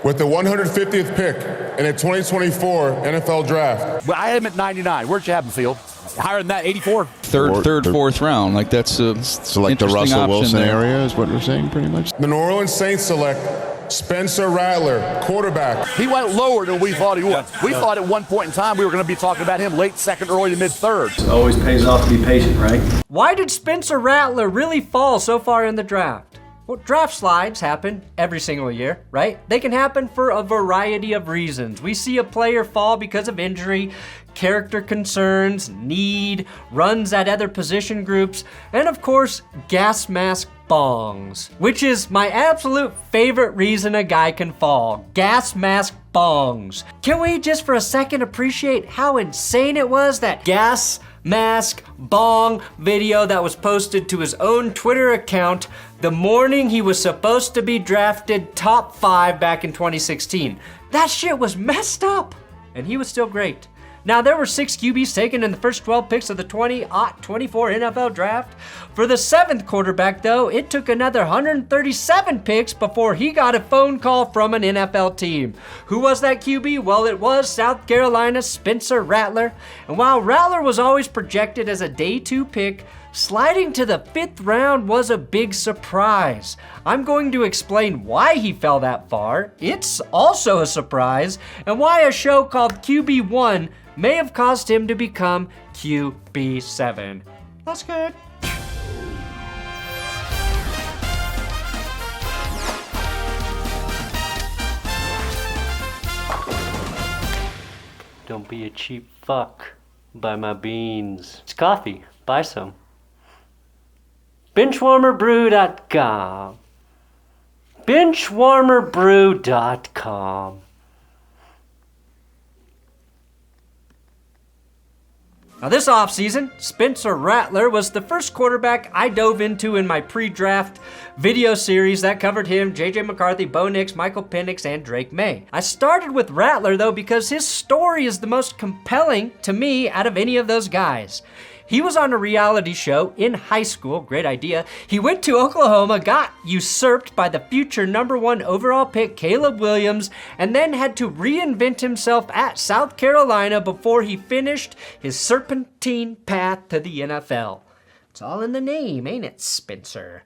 with the 150th pick in the 2024 NFL Draft. Well, I had him at 99. Where'd you have him, Field? Higher than that, 84? Third, fourth round. Like that's a so like the Russell Wilson area is what you're saying, pretty much. The New Orleans Saints select Spencer Rattler, quarterback. He went lower than we thought he would. We thought at one point in time we were going to be talking about him late second, early to mid third. It always pays off to be patient, right? Why did Spencer Rattler really fall so far in the draft? Well, draft slides happen every single year, right? They can happen for a variety of reasons. We see a player fall because of injury, character concerns, need, runs at other position groups, and of course, gas mask bongs, which is my absolute favorite reason a guy can fall. Gas mask bongs. Can we just for a second appreciate how insane it was, that gas mask bong video that was posted to his own Twitter account the morning he was supposed to be drafted top 5 back in 2016. That shit was messed up, and he was still great. Now, there were 6 QBs taken in the first 12 picks of the 2024 NFL Draft. For the 7th quarterback, though, it took another 137 picks before he got a phone call from an NFL team. Who was that QB? Well, it was South Carolina's Spencer Rattler. And while Rattler was always projected as a day 2 pick, sliding to the 5th round was a big surprise. I'm going to explain why he fell that far. It's also a surprise, and why a show called QB1 may have caused him to become QB7. That's good. Don't be a cheap fuck. Buy my beans. It's coffee. Buy some. Benchwarmerbrew.com. Benchwarmerbrew.com. Now this offseason, Spencer Rattler was the first quarterback I dove into in my pre-draft video series that covered him, J.J. McCarthy, Bo Nix, Michael Penix, and Drake May. I started with Rattler though because his story is the most compelling to me out of any of those guys. He was on a reality show in high school, great idea. He went to Oklahoma, got usurped by the future #1 overall pick Caleb Williams, and then had to reinvent himself at South Carolina before he finished his serpentine path to the NFL. It's all in the name, ain't it, Spencer?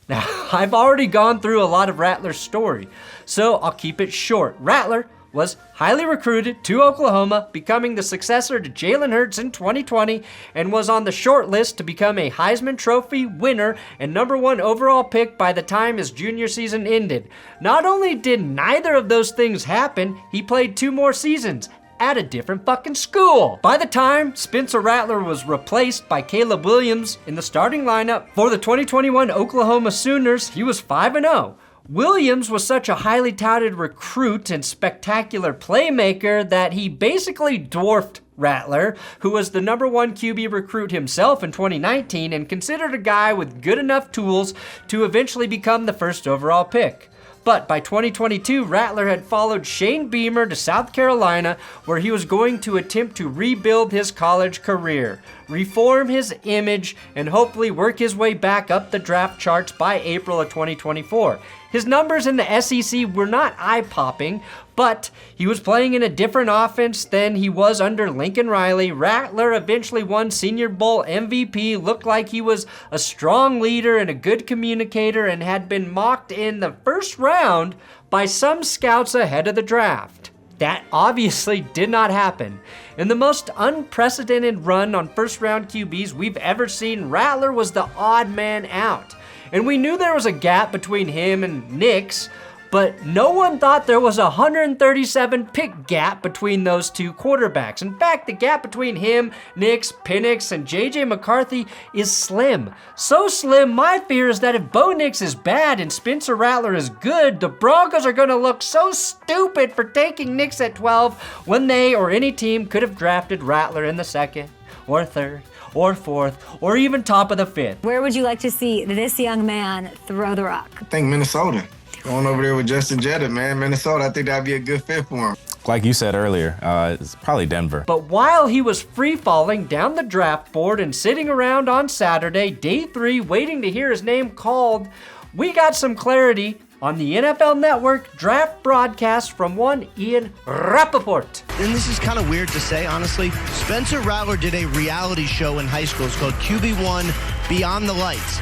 Now, I've already gone through a lot of Rattler's story, so I'll keep it short. Rattler was highly recruited to Oklahoma, becoming the successor to Jalen Hurts in 2020, and was on the short list to become a Heisman Trophy winner and #1 overall pick by the time his junior season ended. Not only did neither of those things happen, he played 2 more seasons at a different fucking school. By the time Spencer Rattler was replaced by Caleb Williams in the starting lineup for the 2021 Oklahoma Sooners, he was 5-0. Williams was such a highly touted recruit and spectacular playmaker that he basically dwarfed Rattler, who was the #1 QB recruit himself in 2019 and considered a guy with good enough tools to eventually become the first overall pick. But by 2022, Rattler had followed Shane Beamer to South Carolina, where he was going to attempt to rebuild his college career, reform his image, and hopefully work his way back up the draft charts by April of 2024. His numbers in the SEC were not eye-popping, but he was playing in a different offense than he was under Lincoln Riley. Rattler eventually won Senior Bowl MVP, looked like he was a strong leader and a good communicator, and had been mocked in the first round by some scouts ahead of the draft. That obviously did not happen. In the most unprecedented run on first-round QBs we've ever seen, Rattler was the odd man out. And we knew there was a gap between him and Nix, but no one thought there was a 137 pick gap between those 2 quarterbacks. In fact, the gap between him, Nix, Penix, and J.J. McCarthy is slim. So slim, my fear is that if Bo Nix is bad and Spencer Rattler is good, the Broncos are going to look so stupid for taking Nix at 12 when they or any team could have drafted Rattler in the 2nd or 3rd or 4th, or even top of the 5th. Where would you like to see this young man throw the rock? I think Minnesota. Going over there with Justin Jetta, man. Minnesota, I think that'd be a good fit for him. Like you said earlier, it's probably Denver. But while he was free-falling down the draft board and sitting around on Saturday, day 3, waiting to hear his name called, we got some clarity on the NFL Network draft broadcast from one Ian Rappaport. And this is kind of weird to say, honestly. Spencer Rattler did a reality show in high school. It's called QB1 Beyond the Lights.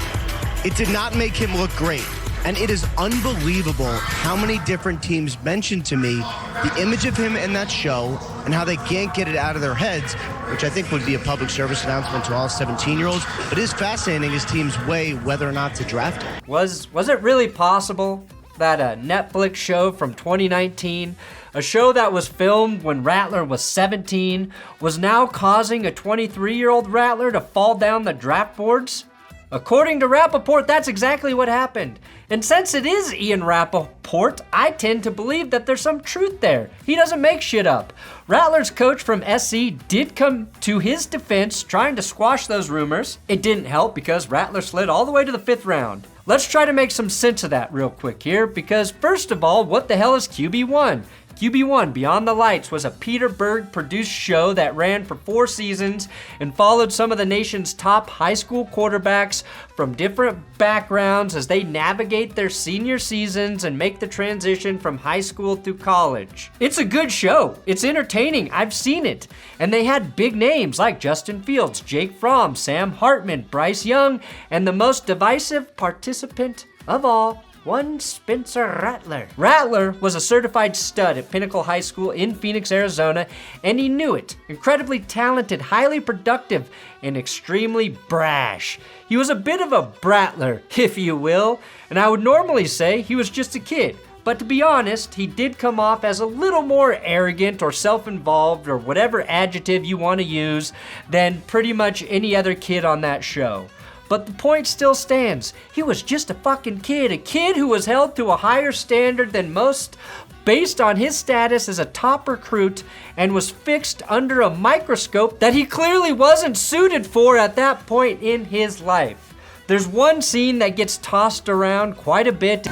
It did not make him look great. And it is unbelievable how many different teams mentioned to me the image of him in that show and how they can't get it out of their heads, which I think would be a public service announcement to all 17-year-olds. But it is fascinating as teams weigh whether or not to draft him. Was it really possible that a Netflix show from 2019, a show that was filmed when Rattler was 17, was now causing a 23-year-old Rattler to fall down the draft boards? According to Rappaport, that's exactly what happened. And since it is Ian Rappaport, I tend to believe that there's some truth there. He doesn't make shit up. Rattler's coach from SC did come to his defense trying to squash those rumors. It didn't help because Rattler slid all the way to the 5th round. Let's try to make some sense of that real quick here, because first of all, what the hell is QB1? QB1 Beyond the Lights was a Peter Berg produced show that ran for 4 seasons and followed some of the nation's top high school quarterbacks from different backgrounds as they navigate their senior seasons and make the transition from high school through college. It's a good show. It's entertaining. I've seen it. And they had big names like Justin Fields, Jake Fromm, Sam Hartman, Bryce Young, and the most divisive participant of all, one Spencer Rattler. Rattler was a certified stud at Pinnacle High School in Phoenix, Arizona, and he knew it. Incredibly talented, highly productive, and extremely brash. He was a bit of a Brattler, if you will, and I would normally say he was just a kid. But to be honest, he did come off as a little more arrogant or self-involved or whatever adjective you want to use than pretty much any other kid on that show. But the point still stands. He was just a fucking kid, a kid who was held to a higher standard than most based on his status as a top recruit and was fixed under a microscope that he clearly wasn't suited for at that point in his life. There's one scene that gets tossed around quite a bit.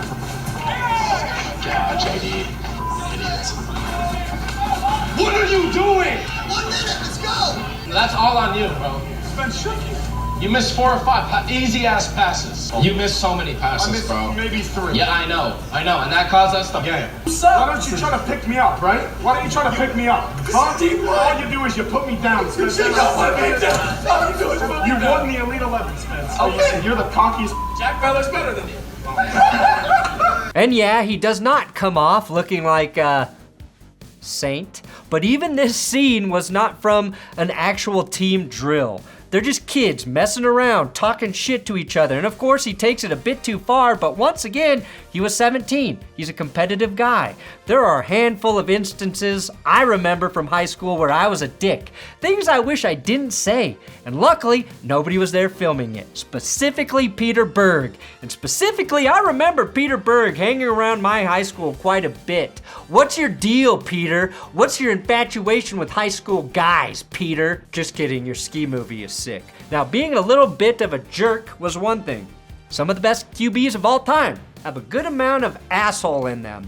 What are you doing? 1 minute, let's go! That's all on you, bro. It's been tricky. You missed 4 or 5 easy-ass passes. You missed so many passes, bro. Maybe 3. Yeah, I know, and that caused us to... Yeah. Why don't you try to pick me up, right? Why don't you try to pick me up? Huh? All you do is you put me down. You don't put me down. All you do is put me down. You won the Elite 11, Spence. Okay. You're the cockiest... Jack Beller's better than you. And yeah, he does not come off looking like a saint, but even this scene was not from an actual team drill. They're just kids messing around, talking shit to each other. And of course, he takes it a bit too far, but once again, he was 17. He's a competitive guy. There are a handful of instances I remember from high school where I was a dick. Things I wish I didn't say. And luckily, nobody was there filming it. Specifically, Peter Berg. And specifically, I remember Peter Berg hanging around my high school quite a bit. What's your deal, Peter? What's your infatuation with high school guys, Peter? Just kidding, your ski movie is sick. Now, being a little bit of a jerk was one thing. Some of the best QBs of all time have a good amount of asshole in them.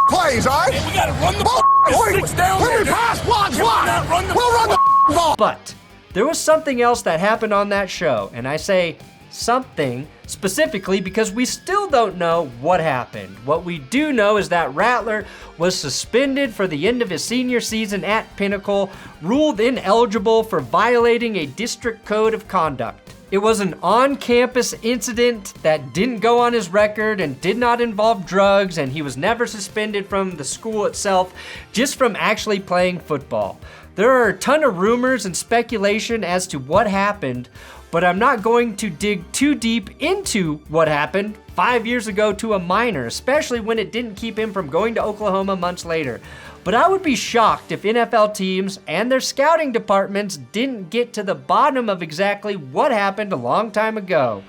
Plays, all right? We gotta run the ball. 6 down. Let me pass, block. We'll run the ball. But there was something else that happened on that show, and I say something specifically because we still don't know what happened. What we do know is that Rattler was suspended for the end of his senior season at Pinnacle, ruled ineligible for violating a district code of conduct. It was an on-campus incident that didn't go on his record and did not involve drugs, and he was never suspended from the school itself, just from actually playing football. There are a ton of rumors and speculation as to what happened, but I'm not going to dig too deep into what happened 5 years ago to a minor, especially when it didn't keep him from going to Oklahoma months later. But I would be shocked if NFL teams and their scouting departments didn't get to the bottom of exactly what happened a long time ago.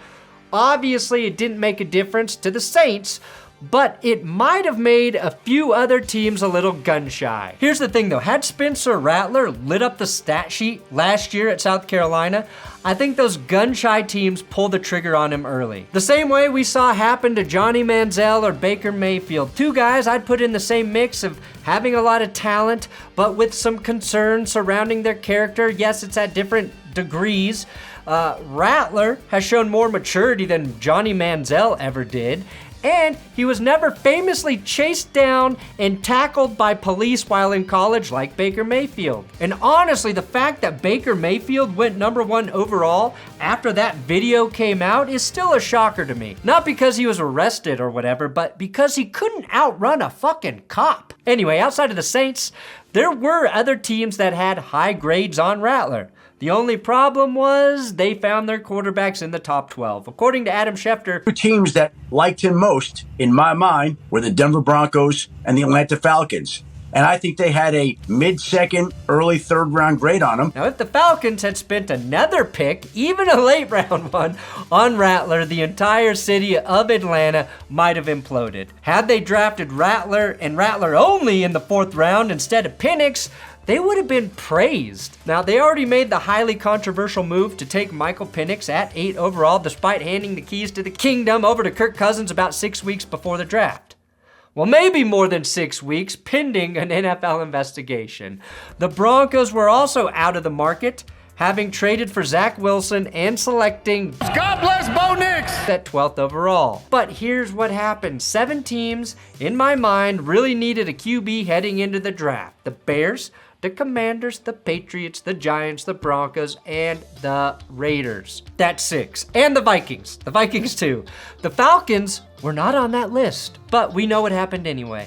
Obviously, it didn't make a difference to the Saints, but it might have made a few other teams a little gun-shy. Here's the thing though, had Spencer Rattler lit up the stat sheet last year at South Carolina, I think those gun-shy teams pulled the trigger on him early. The same way we saw happen to Johnny Manziel or Baker Mayfield. 2 guys I'd put in the same mix of having a lot of talent, but with some concern surrounding their character. Yes, it's at different degrees. Rattler has shown more maturity than Johnny Manziel ever did. And he was never famously chased down and tackled by police while in college like Baker Mayfield. And honestly, the fact that Baker Mayfield went #1 overall after that video came out is still a shocker to me. Not because he was arrested or whatever, but because he couldn't outrun a fucking cop. Anyway, outside of the Saints, there were other teams that had high grades on Rattler. The only problem was they found their quarterbacks in the top 12. According to Adam Schefter, two teams that liked him most, in my mind, were the Denver Broncos and the Atlanta Falcons. And I think they had a mid-second, early third-round grade on him. Now, if the Falcons had spent another pick, even a late-round one, on Rattler, the entire city of Atlanta might have imploded. Had they drafted Rattler and Rattler only in the 4th round instead of Penix, they would have been praised. Now, they already made the highly controversial move to take Michael Penix at 8 overall, despite handing the keys to the kingdom over to Kirk Cousins about 6 weeks before the draft. Well, maybe more than 6 weeks, pending an NFL investigation. The Broncos were also out of the market, having traded for Zach Wilson and selecting God bless Bo Nix at 12th overall. But here's what happened. 7 teams, in my mind, really needed a QB heading into the draft. The Bears, the Commanders, the Patriots, the Giants, the Broncos, and the Raiders. That's 6. And the Vikings. The Vikings too. The Falcons were not on that list, but we know what happened anyway.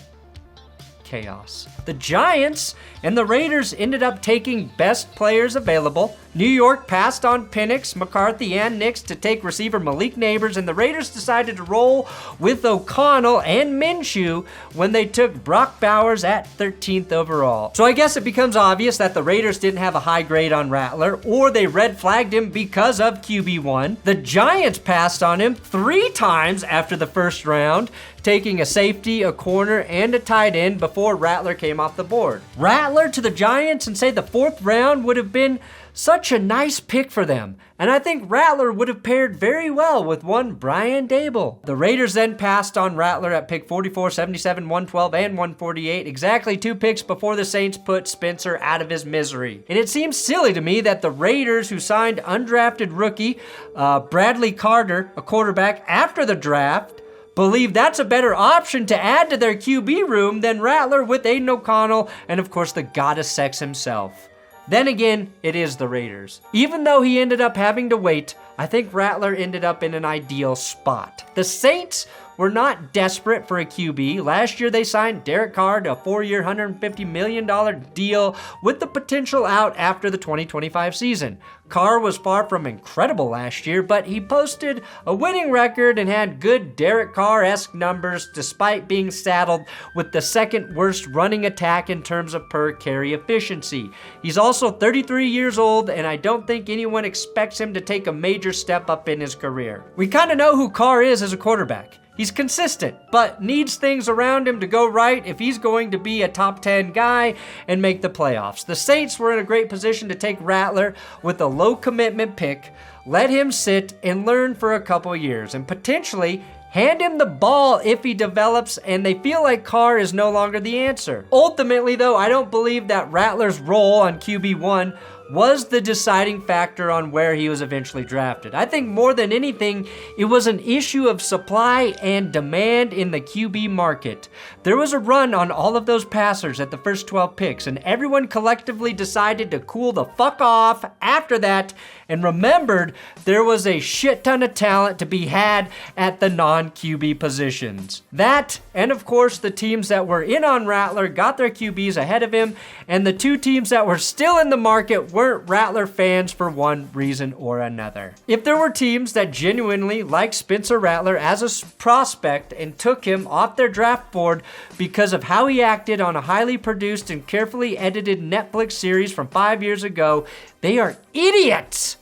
Chaos. The Giants and the Raiders ended up taking best players available. New York passed on Penix, McCarthy, and Nix to take receiver Malik Neighbors, and the Raiders decided to roll with O'Connell and Minshew when they took Brock Bowers at 13th overall. So I guess it becomes obvious that the Raiders didn't have a high grade on Rattler, or they red flagged him because of QB1. The Giants passed on him 3 times after the 1st round, taking a safety, a corner, and a tight end before Rattler came off the board. Rattler to the Giants in, say, the 4th round would have been such a nice pick for them, and I think Rattler would have paired very well with one Brian Dable. The Raiders then passed on Rattler at pick 44, 77, 112, and 148, exactly 2 picks before the Saints put Spencer out of his misery. And it seems silly to me that the Raiders, who signed undrafted rookie Bradley Carter, a quarterback, after the draft, believe that's a better option to add to their QB room than Rattler with Aiden O'Connell and, of course, the god of sex himself. Then again, it is the Raiders. Even though he ended up having to wait, I think Rattler ended up in an ideal spot. The Saints were not desperate for a QB. Last year, they signed Derek Carr to a 4-year, $150 million deal with the potential out after the 2025 season. Carr was far from incredible last year, but he posted a winning record and had good Derek Carr-esque numbers despite being saddled with the 2nd worst running attack in terms of per carry efficiency. He's also 33 years old, and I don't think anyone expects him to take a major step up in his career. We kind of know who Carr is as a quarterback. He's consistent, but needs things around him to go right if he's going to be a top 10 guy and make the playoffs. The Saints were in a great position to take Rattler with a low commitment pick, let him sit and learn for a couple years, and potentially hand him the ball if he develops and they feel like Carr is no longer the answer. Ultimately, though, I don't believe that Rattler's role on QB1 was the deciding factor on where he was eventually drafted. I think more than anything, it was an issue of supply and demand in the QB market. There was a run on all of those passers at the first 12 picks, and everyone collectively decided to cool the fuck off after that and remembered there was a shit ton of talent to be had at the non-QB positions. That, and of course, the teams that were in on Rattler got their QBs ahead of him, and the 2 teams that were still in the market weren't Rattler fans for one reason or another. If there were teams that genuinely liked Spencer Rattler as a prospect and took him off their draft board because of how he acted on a highly produced and carefully edited Netflix series from 5 years ago, they are idiots!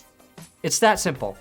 It's that simple.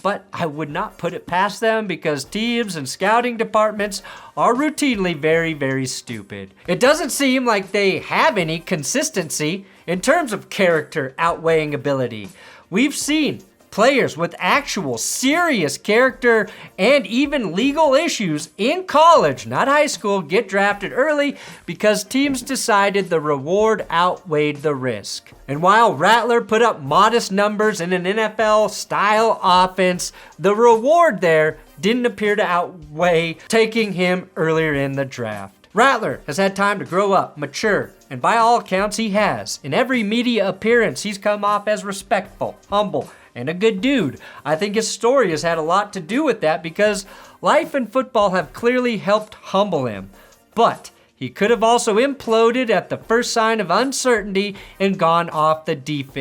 But I would not put it past them because teams and scouting departments are routinely very, very stupid. It doesn't seem like they have any consistency in terms of character outweighing ability. We've seen players with actual serious character and even legal issues in college, not high school, get drafted early because teams decided the reward outweighed the risk. And while Rattler put up modest numbers in an NFL-style offense, the reward there didn't appear to outweigh taking him earlier in the draft. Rattler has had time to grow up, mature, and by all accounts he has. In every media appearance, he's come off as respectful, humble, and a good dude. I think his story has had a lot to do with that because life and football have clearly helped humble him. But he could have also imploded at the first sign of uncertainty and gone off the deep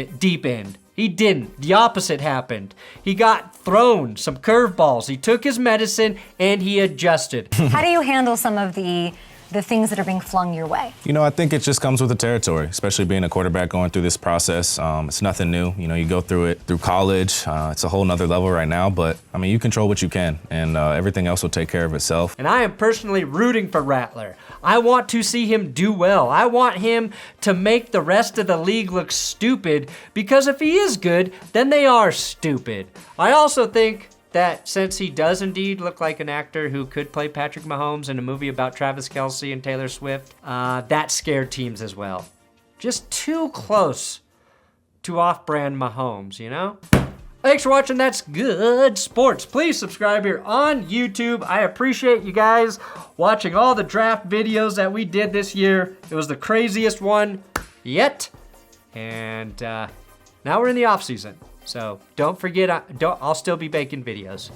end. He didn't. The opposite happened. He got thrown some curveballs. He took his medicine and he adjusted. How do you handle some of the things that are being flung your way? You know, I think it just comes with the territory, especially being a quarterback going through this process. It's nothing new. You know, you go through it through college. It's a whole nother level right now, but I mean, you control what you can, and everything else will take care of itself. And I am personally rooting for Rattler. I want to see him do well. I want him to make the rest of the league look stupid, because if he is good, then they are stupid. I also think that since he does indeed look like an actor who could play Patrick Mahomes in a movie about Travis Kelce and Taylor Swift, that scared teams as well. Just too close to off-brand Mahomes, you know? Thanks for watching That's Good Sports. Please subscribe here on YouTube. I appreciate you guys watching all the draft videos that we did this year. It was the craziest one yet. And now we're in the off season. So don't forget, I'll still be making videos.